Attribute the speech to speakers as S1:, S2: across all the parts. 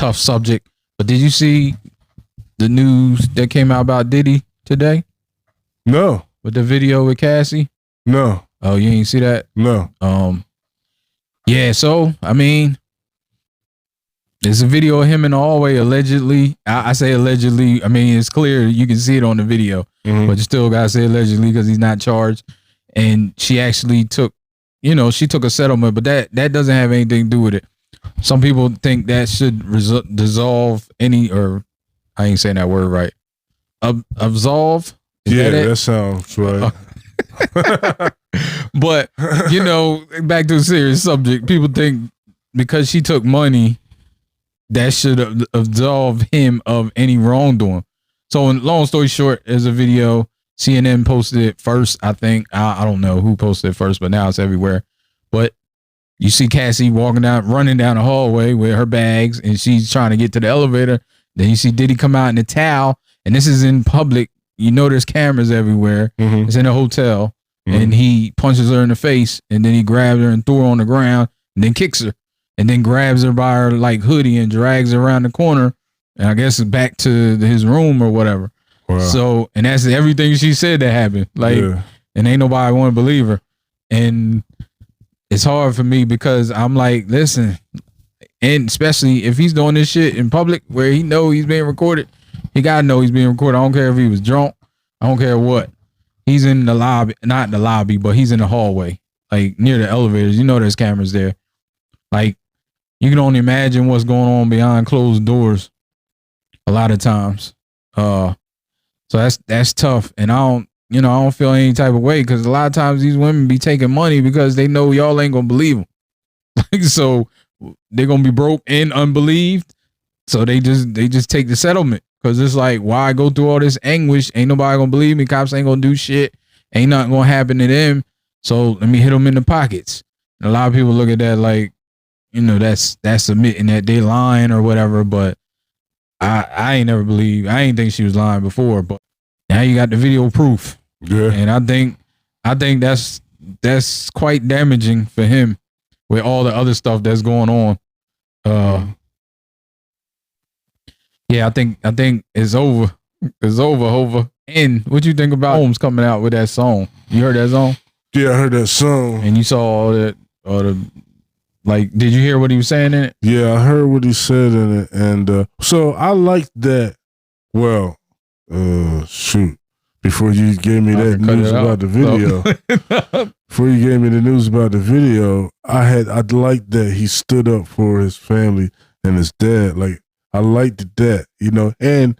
S1: tough subject. But did you see the news that came out about Diddy today?
S2: No.
S1: With the video with Cassie?
S2: No.
S1: Oh, you ain't see that?
S2: No.
S1: Yeah, so, I mean, there's a video of him in the hallway, allegedly. I say allegedly. I mean, it's clear. You can see it on the video. Mm-hmm. But you still got to say allegedly because he's not charged. And she actually took, she took a settlement. But that doesn't have anything to do with it. Some people think that should dissolve any, or I ain't saying that word right. Absolve?
S2: Yeah, that sounds right.
S1: But, back to a serious subject. People think because she took money, that should absolve him of any wrongdoing. So, in long story short, there's a video. CNN posted it first, I think. I don't know who posted it first, but now it's everywhere. But you see Cassie running down the hallway with her bags, and she's trying to get to the elevator. Then you see Diddy come out in a towel, and this is in public. There's cameras everywhere. Mm-hmm. It's in a hotel. Mm-hmm. And he punches her in the face, and then he grabs her and threw her on the ground, and then kicks her, and then grabs her by her hoodie and drags her around the corner, and I guess back to his room or whatever. Wow. So, and that's everything she said that happened. And ain't nobody want to believe her. And it's hard for me because I'm like, listen, and especially if he's doing this shit in public where he know he's being recorded, he gotta know he's being recorded. I don't care if he was drunk. I don't care what. He's in the lobby, not the lobby, but he's in the hallway, near the elevators. There's cameras there. You can only imagine what's going on behind closed doors a lot of times. So that's tough. And I don't feel any type of way because a lot of times these women be taking money because they know y'all ain't gonna believe them. So they're gonna be broke and unbelieved. So they just take the settlement. Because it's why go through all this anguish? Ain't nobody going to believe me. Cops ain't going to do shit. Ain't nothing going to happen to them. So let me hit them in the pockets. And a lot of people look at that that's admitting that they lying or whatever. But I ain't never believed. I ain't think she was lying before. But now you got the video proof. Yeah. And I think that's quite damaging for him with all the other stuff that's going on. Yeah, I think it's over. It's over. And what you think about Holmes coming out with that song? You heard that song?
S2: Yeah, I heard that song.
S1: And you saw all the did you hear what he was saying in it?
S2: Yeah, I heard what he said in it. And so I liked that. Well, shoot. Before you gave me that news about the video. Before you gave me the news about the video, I'd liked that he stood up for his family and his dad. I liked that, and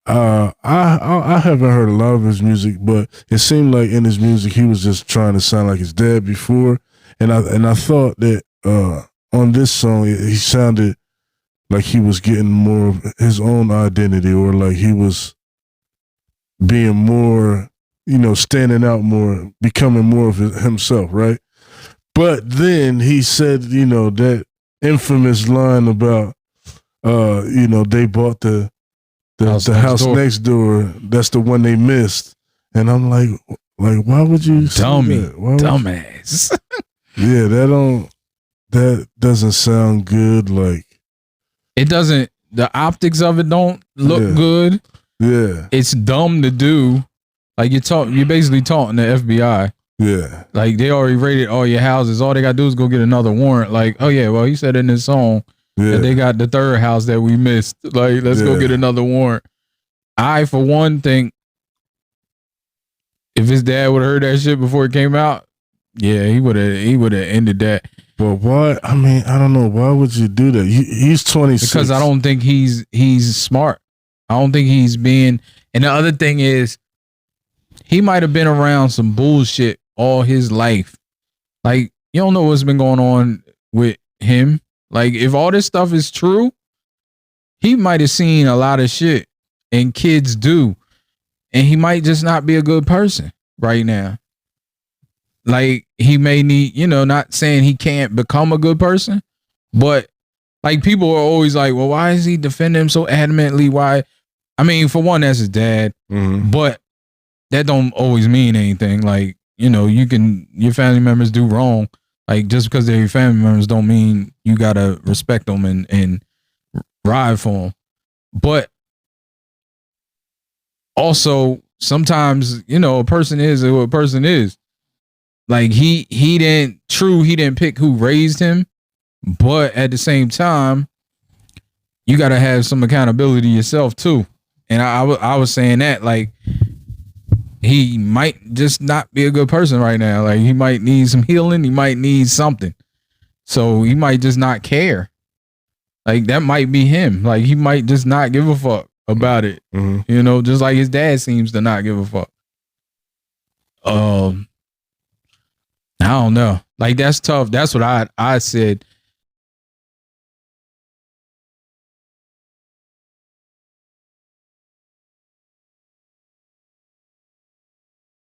S2: I haven't heard a lot of his music, but it seemed like in his music he was just trying to sound like his dad before, and I thought that on this song he sounded like he was getting more of his own identity, or like he was being more, standing out more, becoming more of himself, right? But then he said, that infamous line about. They bought the house next door. That's the one they missed, and I'm like, why would you
S1: dummy, dumbass?
S2: Yeah, that doesn't sound good.
S1: It doesn't. The optics of it don't look good.
S2: Yeah,
S1: it's dumb to do. You're basically taunting the FBI.
S2: Yeah,
S1: they already raided all your houses. All they gotta do is go get another warrant. Oh yeah, well he said in his song. Yeah. They got the third house that we missed. Let's go get another warrant. I, for one, think if his dad would have heard that shit before it came out, yeah, he would have ended that.
S2: But why? I mean, I don't know. Why would you do that? He's 26.
S1: Because I don't think he's smart. I don't think he's being. And the other thing is, he might have been around some bullshit all his life. You don't know what's been going on with him. If all this stuff is true, he might have seen a lot of shit, and kids do, and he might just not be a good person right now. He may need, not saying he can't become a good person, but people are always well, why is he defending him so adamantly? Why? I mean, for one, that's his dad, but that don't always mean anything. Your family members do wrong. Just because they're your family members don't mean you gotta respect them and ride for him. But also sometimes, you know, a person is who a person is. Like he didn't pick who raised him, but at the same time, you got to have some accountability yourself too. And I was saying that, like, he might just not be a good person right now. Like, he might need some healing. He might need something. So he might just not care. Like, that might be him. Like, he might just not give a fuck about it. Mm-hmm. You know, just like his dad seems to not give a fuck. I don't know. Like, that's tough. That's what I said.